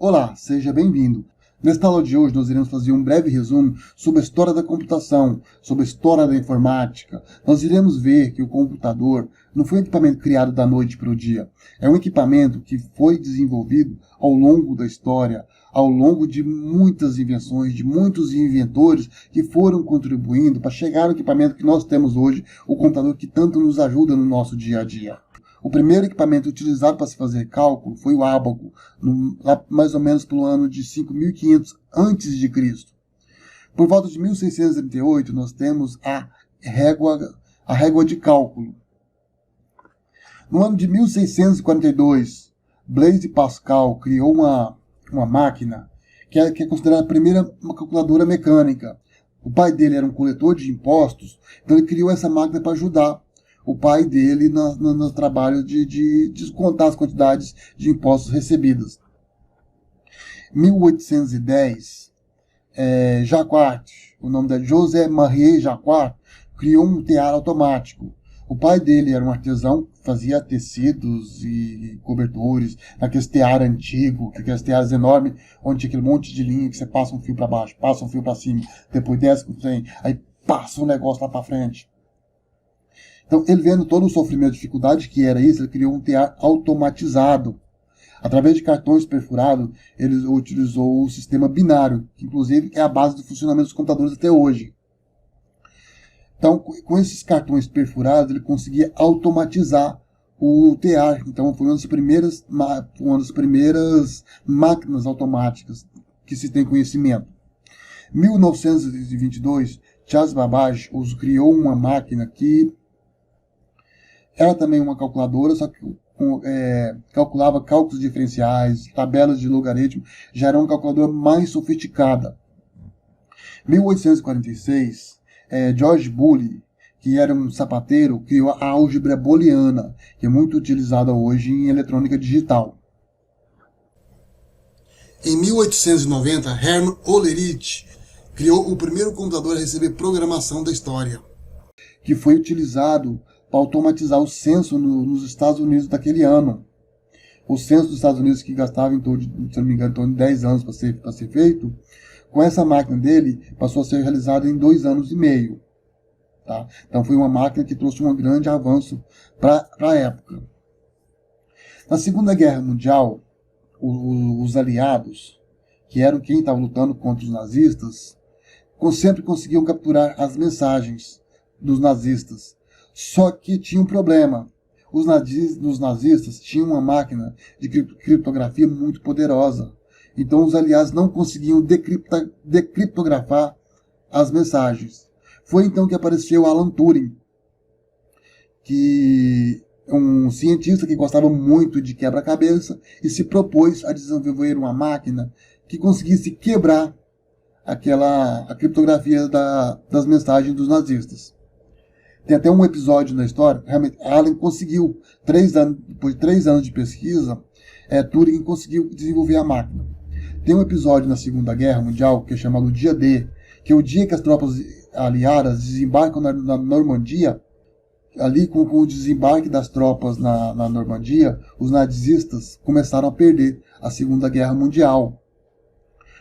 Olá, seja bem-vindo. Nesta aula de hoje nós iremos fazer um breve resumo sobre a história da computação, sobre a história da informática. Nós iremos ver que o computador não foi um equipamento criado da noite para o dia. É um equipamento que foi desenvolvido ao longo da história, ao longo de muitas invenções, de muitos inventores que foram contribuindo para chegar ao equipamento que nós temos hoje, o computador que tanto nos ajuda no nosso dia a dia. O primeiro equipamento utilizado para se fazer cálculo foi o ábaco, lá mais ou menos pelo ano de 5500 a.C. Por volta de 1638, nós temos a régua de cálculo. No ano de 1642, Blaise Pascal criou uma máquina que é considerada a primeira calculadora mecânica. O pai dele era um coletor de impostos, então ele criou essa máquina para ajudar o pai dele no trabalho de descontar as quantidades de impostos recebidas. Em 1810, Jacquard, o nome dele, José-Marie Jacquard, criou um tear automático. O pai dele era um artesão que fazia tecidos e cobertores, naqueles tear antigo, aqueles teares enormes, onde tinha aquele monte de linha que você passa um fio para baixo, passa um fio para cima, depois desce, aí passa um negócio lá para frente. Então, ele vendo todo o sofrimento e dificuldade que era isso, ele criou um tear automatizado. Através de cartões perfurados, ele utilizou o sistema binário, que inclusive é a base do funcionamento dos computadores até hoje. Então, com esses cartões perfurados, ele conseguia automatizar o tear. Então, foi uma das primeiras máquinas automáticas que se tem conhecimento. Em 1922, Charles Babbage criou uma máquina que era também uma calculadora, só que calculava cálculos diferenciais, tabelas de logaritmo, já era uma calculadora mais sofisticada. Em 1846, George Boole, que era um sapateiro, criou a álgebra booleana, que é muito utilizada hoje em eletrônica digital. Em 1890, Hermann Hollerith criou o primeiro computador a receber programação da história, que foi utilizado para automatizar o censo nos Estados Unidos daquele ano. O censo dos Estados Unidos, que gastava em torno de, se não me engano, em torno de 10 anos para ser feito, com essa máquina dele, passou a ser realizado em 2 anos e meio. Tá? Então foi uma máquina que trouxe um grande avanço para a época. Na Segunda Guerra Mundial, os aliados, que eram quem estava lutando contra os nazistas, sempre conseguiam capturar as mensagens dos nazistas. Só que tinha um problema. Os nazistas tinham uma máquina de criptografia muito poderosa. Então os aliados não conseguiam decriptografar as mensagens. Foi então que apareceu Alan Turing, que é um cientista que gostava muito de quebra-cabeça e se propôs a desenvolver uma máquina que conseguisse quebrar a criptografia das mensagens dos nazistas. Tem até um episódio na história, realmente, Alan conseguiu, depois de 3 anos de pesquisa, Turing conseguiu desenvolver a máquina. Tem um episódio na Segunda Guerra Mundial, que é chamado Dia D, que é o dia que as tropas aliadas desembarcam na Normandia. Ali, com o desembarque das tropas na Normandia, os nazistas começaram a perder a Segunda Guerra Mundial.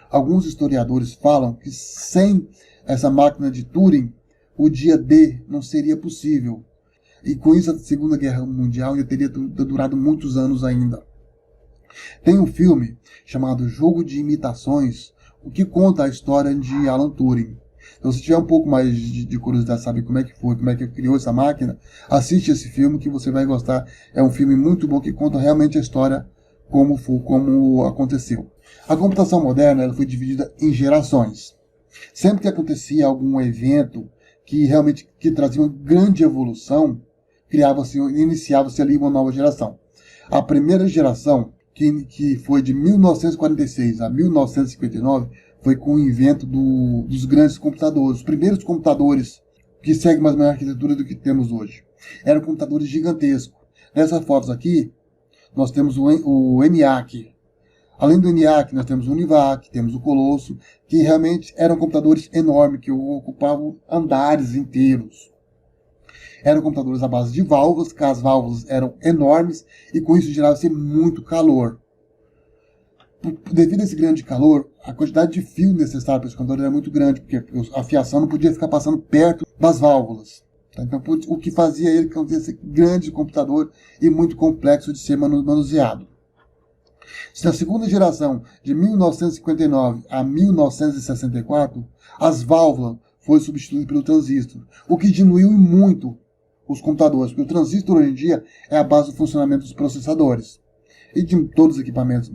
Alguns historiadores falam que sem essa máquina de Turing, o dia D não seria possível. E com isso a Segunda Guerra Mundial já teria durado muitos anos ainda. Tem um filme chamado Jogo de Imitações, o que conta a história de Alan Turing. Então, se tiver um pouco mais de curiosidade, saber como é que foi, como é que criou essa máquina, assiste esse filme que você vai gostar. É um filme muito bom que conta realmente a história como aconteceu. A computação moderna ela foi dividida em gerações. Sempre que acontecia algum evento que realmente trazia uma grande evolução, iniciava-se ali uma nova geração. A primeira geração, que foi de 1946 a 1959, foi com o invento dos grandes computadores. Os primeiros computadores que seguem mais ou menos a arquitetura do que temos hoje. Eram computadores gigantescos. Nessas fotos aqui, nós temos o ENIAC. Além do ENIAC, nós temos o UNIVAC, temos o Colosso, que realmente eram computadores enormes, que ocupavam andares inteiros. Eram computadores à base de válvulas, que as válvulas eram enormes, e com isso gerava-se muito calor. Devido a esse grande calor, a quantidade de fio necessário para esse computador era muito grande, porque a fiação não podia ficar passando perto das válvulas. Tá? Então, o que fazia ele ter esse grande computador e muito complexo de ser manuseado. Se na segunda geração, de 1959 a 1964, as válvulas foram substituídas pelo transistor, o que diminuiu muito os computadores, porque o transistor hoje em dia é a base do funcionamento dos processadores e de todos os equipamentos.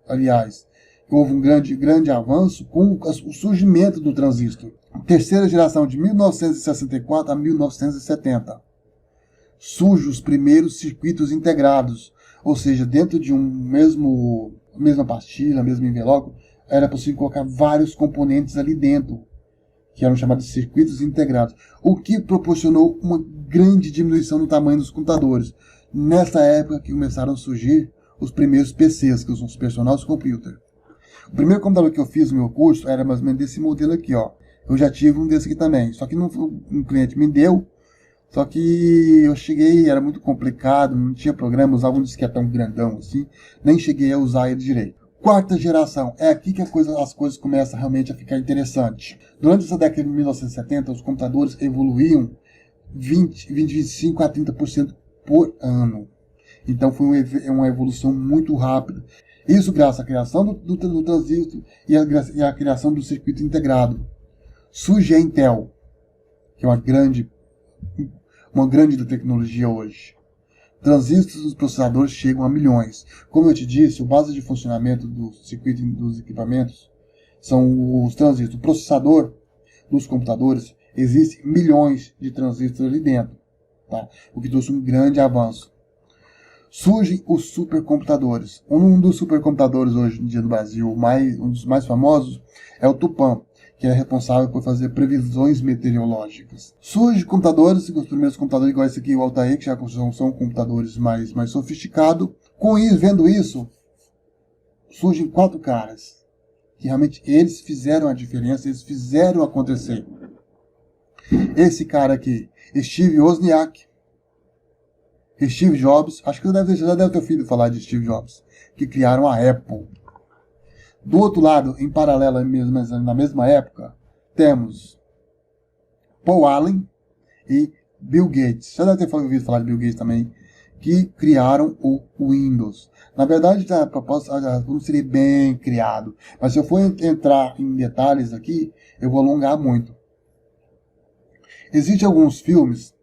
Aliás, houve um grande avanço com o surgimento do transistor. Terceira geração, de 1964 a 1970. Surgem os primeiros circuitos integrados, ou seja, dentro de mesma pastilha, mesmo envelope, era possível colocar vários componentes ali dentro, que eram chamados de circuitos integrados, o que proporcionou uma grande diminuição no tamanho dos computadores. Nessa época que começaram a surgir os primeiros PCs, que são os Personal Computer. O primeiro computador que eu fiz no meu curso era mais ou menos desse modelo aqui, ó. Eu já tive um desse aqui também, só que um cliente me deu, só que eu cheguei, era muito complicado, não tinha programa, usava um disquetão grandão assim, nem cheguei a usar ele direito. Quarta geração, é aqui que as coisas começam realmente a ficar interessantes. Durante essa década de 1970, os computadores evoluíam 25 a 30% por ano. Então foi uma evolução muito rápida. Isso graças à criação do transistor e à criação do circuito integrado. Surge a Intel, que é uma grande da tecnologia hoje. Transistores dos processadores chegam a milhões. Como eu te disse, a base de funcionamento do circuito dos equipamentos são os transistores. O processador dos computadores, existe milhões de transistores ali dentro, tá? O que trouxe um grande avanço. Surgem os supercomputadores. Um dos supercomputadores hoje em dia no Brasil, um dos mais famosos, é o Tupã, que é responsável por fazer previsões meteorológicas. Surgem computadores, os primeiros computadores igual esse aqui, o Altair, que já são computadores mais sofisticados. Com isso, vendo isso, surgem 4 caras, que realmente eles fizeram a diferença, eles fizeram acontecer. Esse cara aqui, Steve Wozniak, Steve Jobs, acho que você já deve ter ouvido falar de Steve Jobs, que criaram a Apple. Do outro lado, em paralelo, na mesma época, temos Paul Allen e Bill Gates. Já deve ter ouvido falar de Bill Gates também, que criaram o Windows. Na verdade, a proposta não seria bem criado, mas se eu for entrar em detalhes aqui, eu vou alongar muito. Existem alguns filmes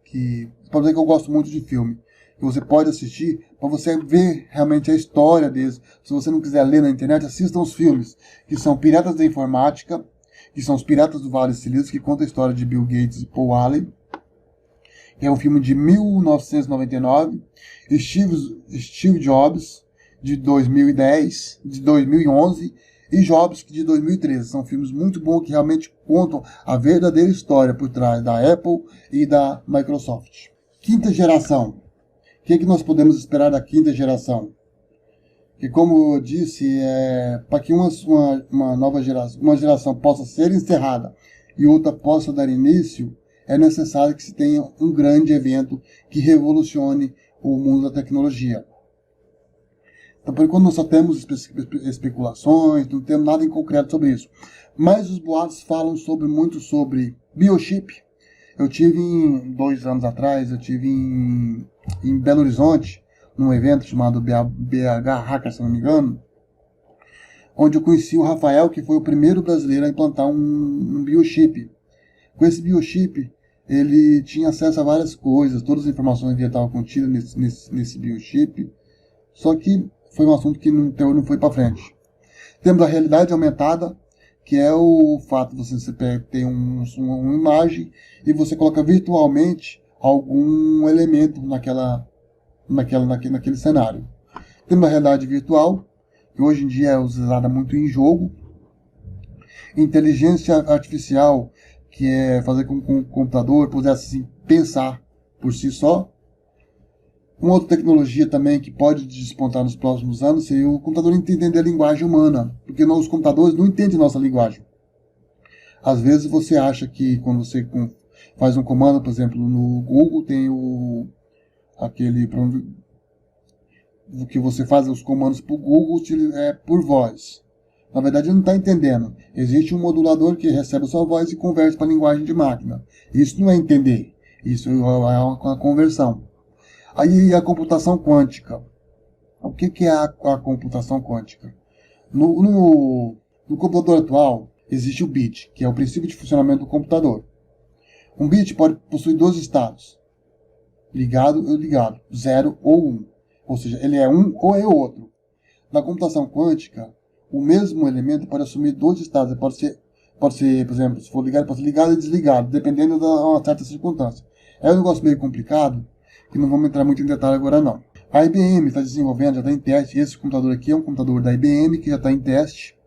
que, pode dizer que eu gosto muito de filme, que você pode assistir para você ver realmente a história deles. Se você não quiser ler na internet, assistam os filmes, que são Piratas da Informática, que são os Piratas do Vale Silício, que conta a história de Bill Gates e Paul Allen, que é um filme de 1999, Steve Jobs, de 2010, de 2011, e Jobs, de 2013. São filmes muito bons que realmente contam a verdadeira história por trás da Apple e da Microsoft. Quinta geração. O que nós podemos esperar da quinta geração? Que, como eu disse, para que uma nova geração, uma geração possa ser encerrada e outra possa dar início, é necessário que se tenha um grande evento que revolucione o mundo da tecnologia. Então, por enquanto, nós só temos especulações, não temos nada em concreto sobre isso. Mas os boatos falam muito sobre biochip. Eu tive 2 anos atrás, em Belo Horizonte, num evento chamado BH Hacker, se não me engano, onde eu conheci o Rafael, que foi o primeiro brasileiro a implantar um biochip. Com esse biochip, ele tinha acesso a várias coisas, todas as informações que estavam contidas nesse biochip, só que foi um assunto que não foi para frente. Temos a realidade aumentada, que é o fato de você ter uma imagem e você coloca virtualmente algum elemento naquele cenário. Temos a realidade virtual, que hoje em dia é usada muito em jogo. Inteligência artificial, que é fazer com que o computador pudesse assim, pensar por si só. Uma outra tecnologia também que pode despontar nos próximos anos seria o computador entender a linguagem humana, porque os computadores não entendem nossa linguagem. Às vezes você acha que quando você faz um comando, por exemplo, no Google tem que você faz os comandos para o Google por voz. Na verdade, ele não está entendendo. Existe um modulador que recebe a sua voz e converte para a linguagem de máquina. Isso não é entender. Isso é uma conversão. Aí a computação quântica. O que é a computação quântica? No computador atual, existe o bit, que é o princípio de funcionamento do computador. Um bit pode possuir dois estados, ligado ou ligado, 0 ou 1. Ou seja, ele é um ou é outro. Na computação quântica, o mesmo elemento pode assumir dois estados. Pode ser, por exemplo, se for ligado, pode ser ligado e desligado, dependendo de uma certa circunstância. É um negócio meio complicado, que não vamos entrar muito em detalhe agora não. A IBM está desenvolvendo, já está em teste. Esse computador aqui é um computador da IBM que já está em teste,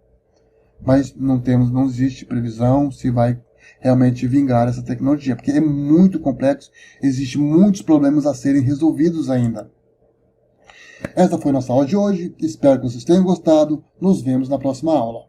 mas não existe previsão se vai realmente vingar essa tecnologia, porque é muito complexo, existem muitos problemas a serem resolvidos ainda. Essa foi nossa aula de hoje, espero que vocês tenham gostado, nos vemos na próxima aula.